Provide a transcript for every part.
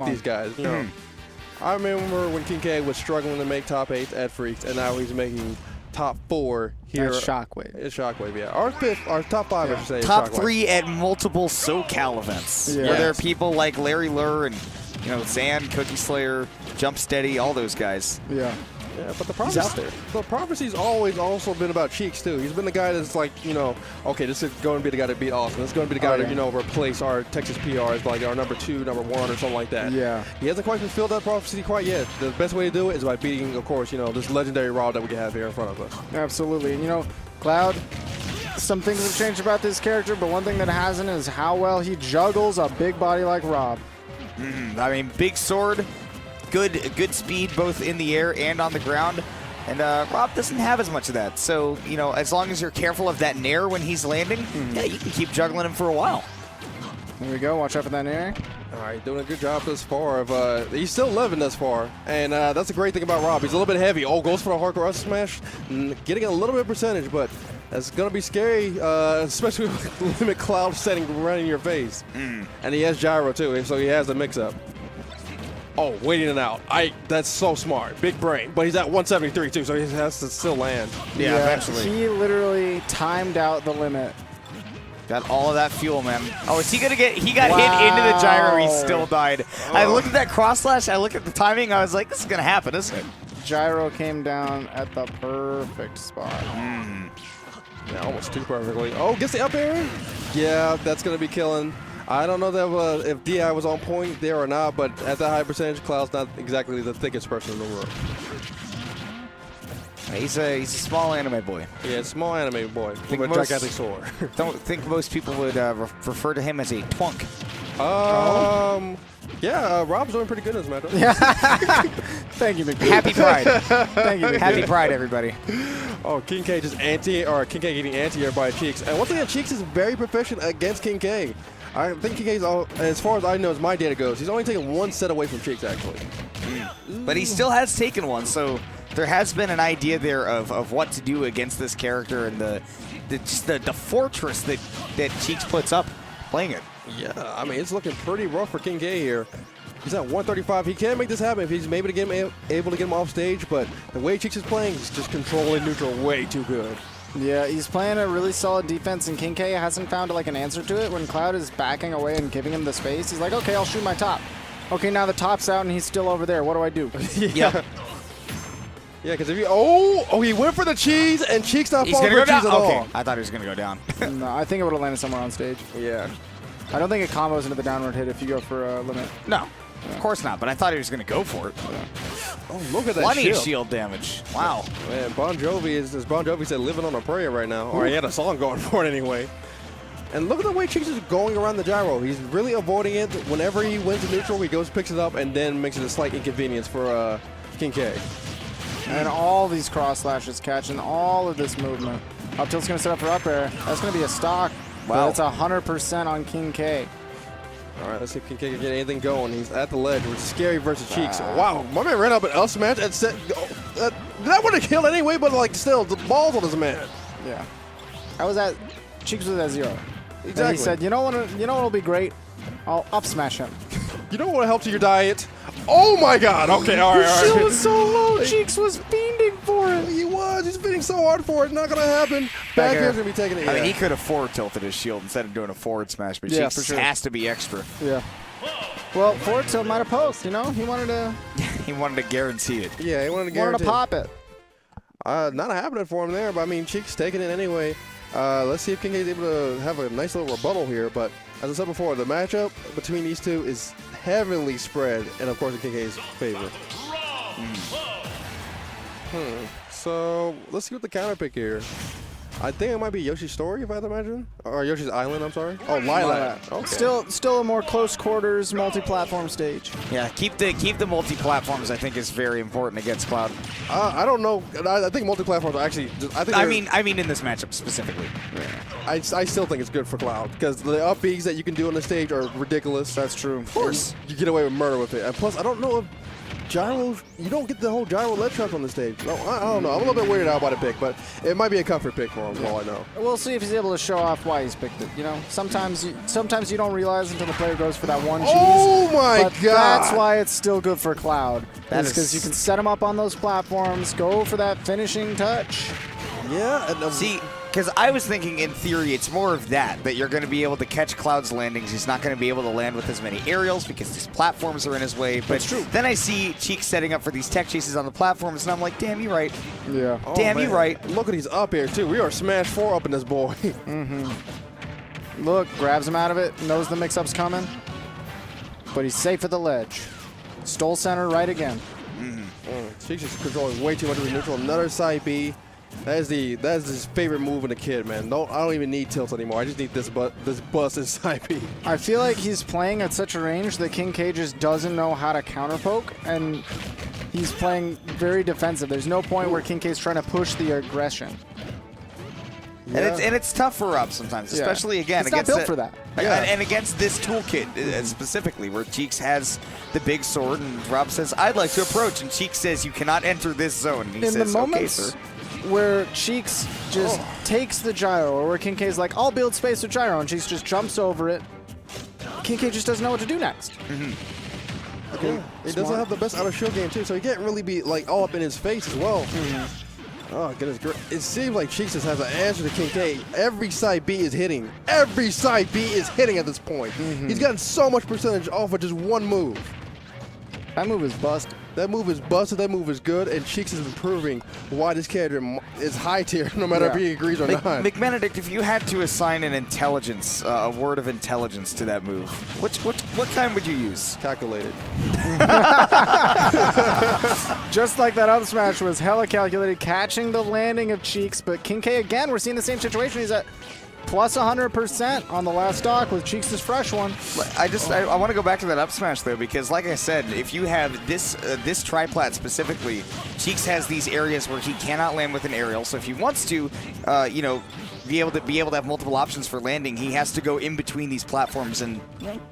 these guys. You know, I remember when KingK was struggling to make top 8 at Freaks, and now he's making top 4 here at Shockwave. It's Shockwave, yeah. Our top 5, I should say. Top 3 at multiple SoCal events. Yeah. Where there are people like Larry Lurr and Zan, Cookie Slayer, Jump Steady, all those guys. Yeah. Yeah, but He's out there. The prophecy's always also been about Cheeks too. He's been the guy that's like, okay, this is going to be the guy to beat Austin. This is going to be the guy to, replace our Texas PR as like our number 2, number 1, or something like that. Yeah. He hasn't quite fulfilled that prophecy quite yet. The best way to do it is by beating, of course, this legendary Rob that we have here in front of us. Absolutely. And Cloud, some things have changed about this character, but one thing that hasn't is how well he juggles a big body like Rob. I mean, big sword. Good speed both in the air and on the ground. And Rob doesn't have as much of that. So, as long as you're careful of that nair when he's landing, yeah, you can keep juggling him for a while. There we go. Watch out for that nair. All right, doing a good job thus far. He's still living thus far. And that's the great thing about Rob. He's a little bit heavy. Oh, goes for a hardcore smash. Getting a little bit of percentage, but that's going to be scary, especially with limit Cloud setting right in your face. And he has gyro, too, so he has a mix-up. Oh, waiting it out. That's so smart. Big brain. But he's at 173, too, so he has to still land. Yeah, eventually. He literally timed out the limit. Got all of that fuel, man. Oh, is he going to get... He got hit into the gyro. He still died. I looked at that cross slash. I looked at the timing. I was like, this is going to happen, isn't it? Gyro came down at the perfect spot. Yeah, almost too perfectly. Oh, gets the up air. Yeah, that's going to be killing. I don't know that if DI was on point there or not, but at that high percentage, Cloud's not exactly the thickest person in the world. He's a small anime boy. Yeah, small anime boy with a gigantic sword. Don't think most people would refer to him as a twunk. Yeah, Rob's doing pretty good in this matchup. Yeah. Thank you, McBee. Happy Pride. Thank you, McBee. Happy Pride, everybody. Oh, KingK just KingK getting anti-air by Cheeks. And once again, Cheeks is very proficient against KingK. I think KingK's, as far as I know, as my data goes, he's only taken 1 set away from Cheeks, actually. But he still has taken one, so there has been an idea there of what to do against this character and the fortress that Cheeks puts up playing it. Yeah, I mean, it's looking pretty rough for KingK here. He's at 135. He can make this happen if he's maybe able to get him off stage, but the way Cheeks is playing, he's just controlling neutral way too good. Yeah, he's playing a really solid defense, and KingK hasn't found like an answer to it. When Cloud is backing away and giving him the space, he's like, okay, I'll shoot my top. Okay, now the top's out and he's still over there. What do I do? Yeah. Yeah, because if he went for the cheese, and Cheeks not falling for the cheese at all. I thought he was going to go down. No, I think it would have landed somewhere on stage. Yeah. I don't think it combos into the downward hit if you go for a limit. No, of course not, but I thought he was going to go for it. Yeah. Oh, look at that Plenty shield. of shield damage. Wow. Man, Bon Jovi is, as Bon Jovi said, living on a prayer right now. Or he had a song going for it anyway. And look at the way Cheeks is going around the gyro. He's really avoiding it. Whenever he wins a neutral, he goes, picks it up, and then makes it a slight inconvenience for KingK. And all these cross slashes catching all of this movement. Up tilt's going to set up for up air. That's going to be a stock. Wow. That's 100% on KingK. All right, let's see if KingK can get anything going. He's at the ledge with Scary versus Cheeks. Wow, my man ran up an L smash and said, that would have killed anyway, but like still, the balls on his man. Yeah. Cheeks was at 0. Exactly. And he said, you know what'll be great? I'll up smash him. You know what helps your diet? Oh my God! Okay, all right, all right. The shield was so low. Cheeks was fiending for it. He was. He's fiending so hard for it. Not gonna happen. Back air's gonna be taking it. I mean, he could have forward tilted his shield instead of doing a forward smash, but Cheeks for sure. has to be extra. Yeah. Well, forward tilt might have poked. He wanted to. He wanted to guarantee it. Yeah, he wanted to guarantee. Wanted to pop it. Not happening for him there, but I mean, Cheeks taking it anyway. Let's see if KingK is able to have a nice little rebuttal here. But as I said before, the matchup between these two is heavily spread, and of course in KingK's favor. So let's see what the counter pick here. I think it might be Yoshi's Story, if I had to imagine, or Yoshi's Island. I'm sorry. Oh, Lilac. Okay. Still a more close quarters multi-platform stage. Yeah, keep the multi-platforms. I think is very important against Cloud. I don't know. I think multi-platforms are actually. I mean in this matchup specifically. Yeah. I still think it's good for Cloud because the up Bs that you can do on the stage are ridiculous. That's true. Of course, you get away with murder with it. And plus, I don't know if gyro, you don't get the whole gyro ledge trap on the stage. No, I don't know. I'm a little bit weirded out by the pick, but it might be a comfort pick for him, for all I know. We'll see if he's able to show off why he's picked it. You know, sometimes you don't realize until the player goes for that one cheese. Oh my but God! That's why it's still good for Cloud. That's because you can set him up on those platforms, go for that finishing touch. Yeah. And, See, because I was thinking in theory it's more of that you're going to be able to catch Cloud's landings. He's not going to be able to land with as many aerials because these platforms are in his way. But That's true. Then I see Cheeks setting up for these tech chases on the platforms, and I'm like, damn, you're right. Yeah. oh, Damn, man. you're right. Look at he's up here, too. We are Smash 4 up in this boy. Look, grabs him out of it, knows the mix-up's coming, but he's safe at the ledge. Stole center right again. Cheeks is controlling way too much of the neutral. Another side B. That is his favorite move in the kid, man. I don't even need tilts anymore. I just need this bust inside B. I feel like he's playing at such a range that KingK just doesn't know how to counter poke, and he's playing very defensive. There's no point where KingK's trying to push the aggression. Yeah. And it's tough for Rob sometimes, especially again It's not against built for that. And against this toolkit specifically, where Cheeks has the big sword, and Rob says, "I'd like to approach," and Cheeks says, "You cannot enter this zone." And he In says, the "Okay, moments sir." where Cheeks just takes the gyro, or where KingK's like, I'll build space with gyro, and Cheeks just jumps over it, KingK just doesn't know what to do next. Okay. He doesn't have the best out of shield game, too, so he can't really be like all up in his face as well. Oh, goodness. It seems like Cheeks just has an answer to KingK. Every side B is hitting. Every side B is hitting at this point. He's gotten so much percentage off of just one move. That move is busted. That move is busted. That move is good, and Cheeks is improving why this character is high tier, no matter if he agrees or not. McBenedict, if you had to assign an intelligence, a word of intelligence to that move, what kind would you use? Calculated. Just like that up smash was hella calculated, catching the landing of Cheeks, but KingK again, we're seeing the same situation. He's at plus 100% on the last stock with Cheeks' fresh one. I want to go back to that up smash though, because like I said, if you have this triplat specifically, Cheeks has these areas where he cannot land with an aerial. So if he wants to, be able to have multiple options for landing, he has to go in between these platforms, and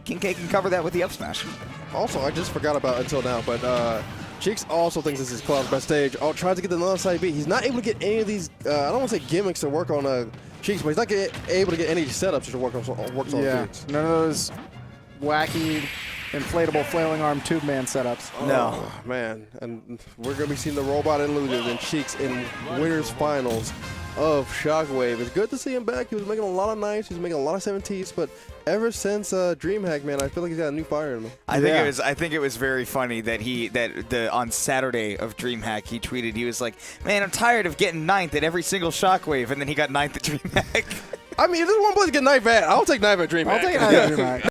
KingK can cover that with the up smash. Also, I just forgot about until now, but Cheeks also thinks this is Cloud's best stage. Tries to get the another side B. He's not able to get any of these, I don't want to say gimmicks to work on Cheeks, but he's not able to get any setups to work on Cheeks. None of those wacky, inflatable, flailing arm tube man setups. No. Man, and we're going to be seeing the robot and losers and Cheeks in winners finals of Shockwave. It's good to see him back. He was making a lot of knives. He was making a lot of 17s, but ever since DreamHack, man, I feel like he's got a new fire in him. I think it was very funny that on Saturday of DreamHack he tweeted, he was like, "Man, I'm tired of getting 9th at every single Shockwave," and then he got 9th at DreamHack. I mean, if there's one place to get knife at, I'll take knife at DreamHack. I'll take it out of DreamHack.